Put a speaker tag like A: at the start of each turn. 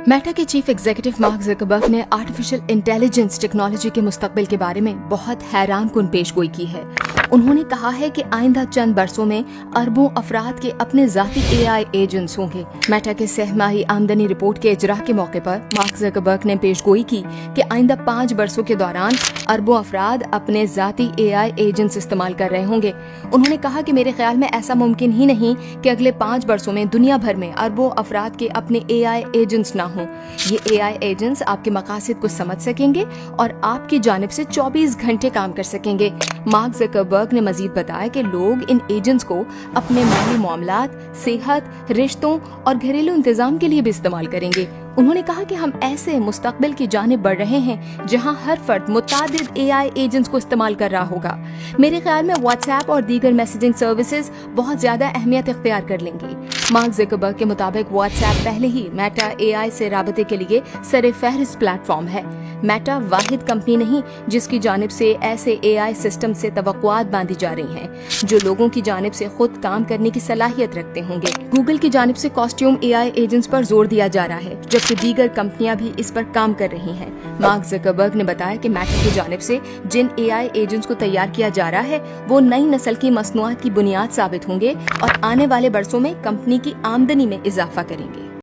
A: Meta के chief executive mark Zuckerberg ने artificial intelligence technology के मुस्तकबिल के बारे में बहुत हैरान कुन पेशगोई की है। उन्होंने कहा है कि आइंदा चंद बरसों में अरबों अफराद के अपने ज़ाती AI एजेंट्स होंगे। मेटा के सहमाही आमदनी रिपोर्ट के इजरा के मौके पर मार्क ज़करबर्ग ने पेशगोई की कि आइंदा 5 बरसों के दौरान अरबों अफराद अपने ज़ाती AI एजेंट्स इस्तेमाल कर रहे होंगे। उन्होंने कहा कि मेरे ख्याल में ऐसा मुमकिन ही नहीं कि अगले 5 बरसों में दुनिया भर में अरबों अफराद के अपने AI एजेंट्स ना हों। ये AI एजेंट्स आपके मकासद को समझ सकेंगे और आपकी जानिब से 24 घंटे काम कर सकेंगे। मार्क ज़करबर्ग ने मजीद बताया कि लोग इन एजेंट्स को अपने माली मामलात, सेहत, रिश्तों और घरेलू इंतजाम के लिए भी इस्तेमाल करेंगे। उन्होंने कहा कि हम ऐसे मुस्तकबिल की जानिब बढ़ रहे हैं जहां हर फर्द मुतादिद AI एजेंट्स को इस्तेमाल कर रहा होगा। मेरे ख्याल में व्हाट्सएप और दीगर मैसेजिंग सर्विसेज बहुत ज्यादा अहमियत इख्तियार कर लेंगी। मार्क ज़करबर्ग के मुताबिक व्हाट्सएप पहले ही मेटा AI से राबते के लिए सरे फहरिस्त प्लेटफॉर्म है। मेटा वाहिद कंपनी नहीं जिसकी जानिब से ऐसे AI सिस्टम से तवक्कुआत बांधी जा रही हैं जो लोगों की जानिब से खुद काम करने की सलाहियत रखते होंगे। गूगल की जानिब से कॉस्ट्यूम AI एजेंट्स पर जोर दिया जा रहा है, जबकि दीगर कंपनियां भी इस पर काम कर रही हैं। मार्क ज़करबर्ग ने बताया कि मेटा की जानिब से जिन AI एजेंट्स को तैयार किया जा रहा है वो नई नस्ल की मसनूआत की बुनियाद साबित होंगे और आने वाले बरसों में कंपनी की आमदनी में इजाफा करेंगे।